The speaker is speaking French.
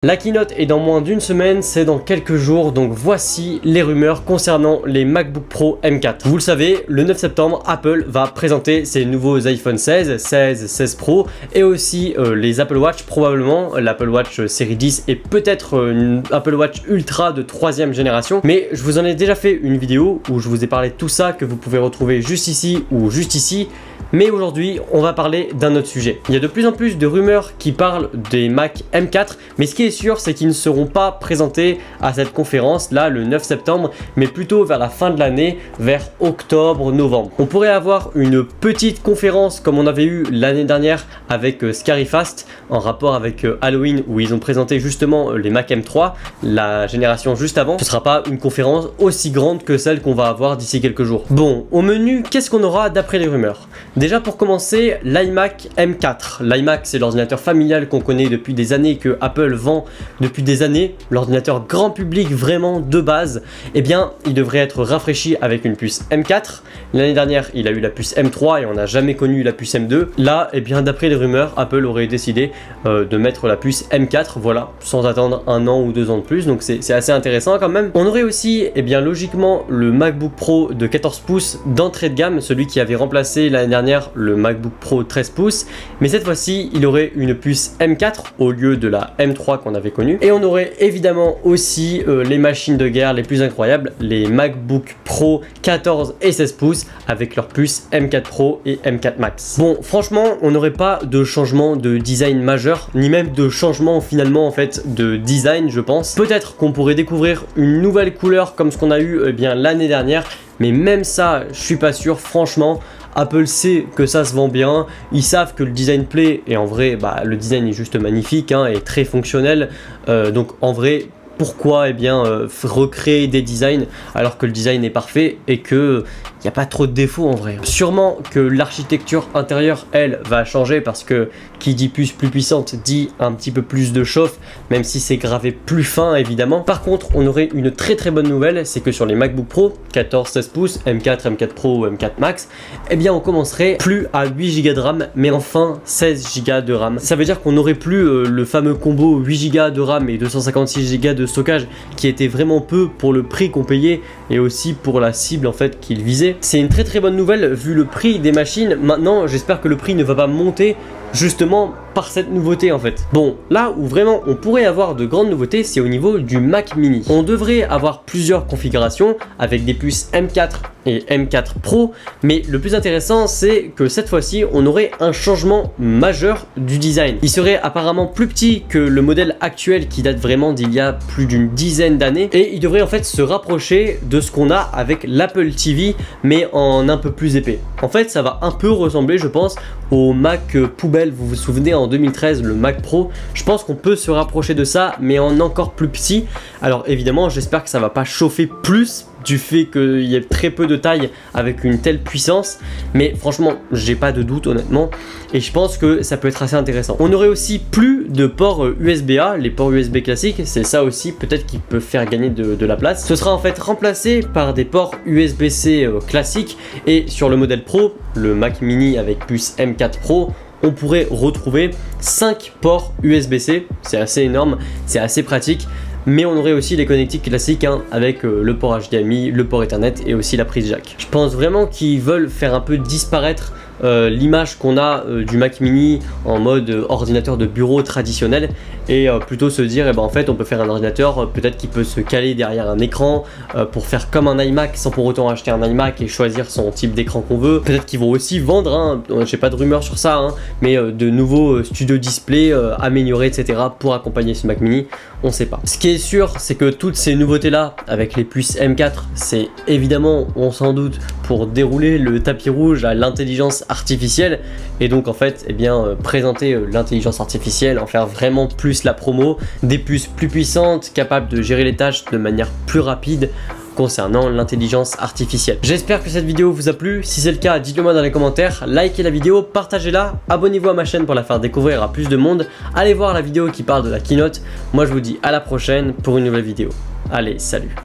La keynote est dans moins d'une semaine, c'est dans quelques jours, donc voici les rumeurs concernant les MacBook Pro M4. Vous le savez, le 9 septembre, Apple va présenter ses nouveaux iPhone 16, 16, 16 Pro et aussi les Apple Watch, probablement l'Apple Watch série 10 et peut-être une Apple Watch Ultra de 3e génération. Mais je vous en ai déjà fait une vidéo où je vous ai parlé de tout ça que vous pouvez retrouver juste ici ou juste ici. Mais aujourd'hui, on va parler d'un autre sujet. Il y a de plus en plus de rumeurs qui parlent des Mac M4, mais ce qui est sûr, c'est qu'ils ne seront pas présentés à cette conférence, là, le 9 septembre, mais plutôt vers la fin de l'année, vers octobre, novembre. On pourrait avoir une petite conférence comme on avait eu l'année dernière avec Scarifast, en rapport avec Halloween, où ils ont présenté justement les Mac M3, la génération juste avant. Ce ne sera pas une conférence aussi grande que celle qu'on va avoir d'ici quelques jours. Bon, au menu, qu'est-ce qu'on aura d'après les rumeurs ? Déjà pour commencer, l'iMac M4. L'iMac, c'est l'ordinateur familial qu'on connaît depuis des années, que Apple vend depuis des années, l'ordinateur grand public vraiment de base. Eh bien, il devrait être rafraîchi avec une puce M4. L'année dernière, il a eu la puce M3 et on n'a jamais connu la puce M2. Là, eh bien, d'après les rumeurs, Apple aurait décidé de mettre la puce M4, voilà, sans attendre 1 an ou 2 ans de plus. Donc c'est assez intéressant quand même. On aurait aussi, eh bien, logiquement, le MacBook Pro de 14 pouces d'entrée de gamme, celui qui avait remplacé l'année dernière le MacBook Pro 13 pouces, mais cette fois-ci il aurait une puce M4 au lieu de la M3 qu'on avait connue. Et on aurait évidemment aussi les machines de guerre les plus incroyables, les MacBook Pro 14 et 16 pouces avec leur puce M4 Pro et M4 Max. Bon, franchement, on n'aurait pas de changement de design majeur, ni même de changement finalement en fait de design, je pense. Peut-être qu'on pourrait découvrir une nouvelle couleur comme ce qu'on a eu bien l'année dernière, mais même ça, je suis pas sûr, franchement. Apple sait que ça se vend bien, ils savent que le design plaît et en vrai bah, le design est juste magnifique hein, et très fonctionnel, donc en vrai pourquoi eh bien recréer des designs alors que le design est parfait et que il n'y a pas trop de défauts en vrai. Sûrement que l'architecture intérieure elle va changer parce que qui dit puce plus puissante dit un petit peu plus de chauffe, même si c'est gravé plus fin évidemment. Par contre on aurait une très bonne nouvelle, c'est que sur les MacBook Pro 14-16 pouces, M4, M4 Pro ou M4 Max, eh bien on commencerait plus à 8 Go de RAM mais enfin 16 Go de RAM. Ça veut dire qu'on n'aurait plus le fameux combo 8 Go de RAM et 256 Go de stockage qui était vraiment peu pour le prix qu'on payait et aussi pour la cible en fait qu'il visait. C'est une très bonne nouvelle vu le prix des machines. Maintenant j'espère que le prix ne va pas monter justement par cette nouveauté en fait. Bon, là où vraiment on pourrait avoir de grandes nouveautés, c'est au niveau du Mac Mini. On devrait avoir plusieurs configurations avec des puces M4 et M4 Pro, mais le plus intéressant c'est que cette fois-ci on aurait un changement majeur du design. Il serait apparemment plus petit que le modèle actuel qui date vraiment d'il y a plus d'une dizaine d'années et il devrait en fait se rapprocher de ce qu'on a avec l'Apple TV mais en un peu plus épais. En fait ça va un peu ressembler je pense au Mac poubelle, vous vous souvenez en 2013 le Mac Pro, je pense qu'on peut se rapprocher de ça mais en encore plus petit. Alors évidemment j'espère que ça va pas chauffer plus du fait qu'il y ait très peu de taille avec une telle puissance, mais franchement j'ai pas de doute honnêtement et je pense que ça peut être assez intéressant. On aurait aussi plus de ports USB-A, les ports USB classiques, c'est ça aussi peut-être qui peut faire gagner de la place. Ce sera en fait remplacé par des ports USB-C classiques et sur le modèle Pro, le Mac Mini avec puce M4 Pro, on pourrait retrouver 5 ports USB-C, c'est assez énorme, c'est assez pratique. Mais on aurait aussi les connectiques classiques hein, avec le port HDMI, le port Ethernet et aussi la prise jack. Je pense vraiment qu'ils veulent faire un peu disparaître l'image qu'on a du Mac Mini en mode ordinateur de bureau traditionnel et plutôt se dire eh ben, en fait on peut faire un ordinateur peut-être qui peut se caler derrière un écran pour faire comme un iMac sans pour autant acheter un iMac et choisir son type d'écran qu'on veut. Peut-être qu'ils vont aussi vendre, hein, j'ai pas de rumeurs sur ça, hein, mais de nouveaux studio display améliorés etc pour accompagner ce Mac Mini, on sait pas. Ce qui est sûr c'est que toutes ces nouveautés là avec les puces M4 c'est évidemment on s'en doute pour dérouler le tapis rouge à l'intelligence artificielle et donc en fait eh bien présenter l'intelligence artificielle, en faire vraiment plus la promo, des puces plus puissantes capables de gérer les tâches de manière plus rapide concernant l'intelligence artificielle. J'espère que cette vidéo vous a plu, si c'est le cas dites-le moi dans les commentaires, likez la vidéo, partagez-la, abonnez-vous à ma chaîne pour la faire découvrir à plus de monde, allez voir la vidéo qui parle de la keynote, moi je vous dis à la prochaine pour une nouvelle vidéo. Allez, salut!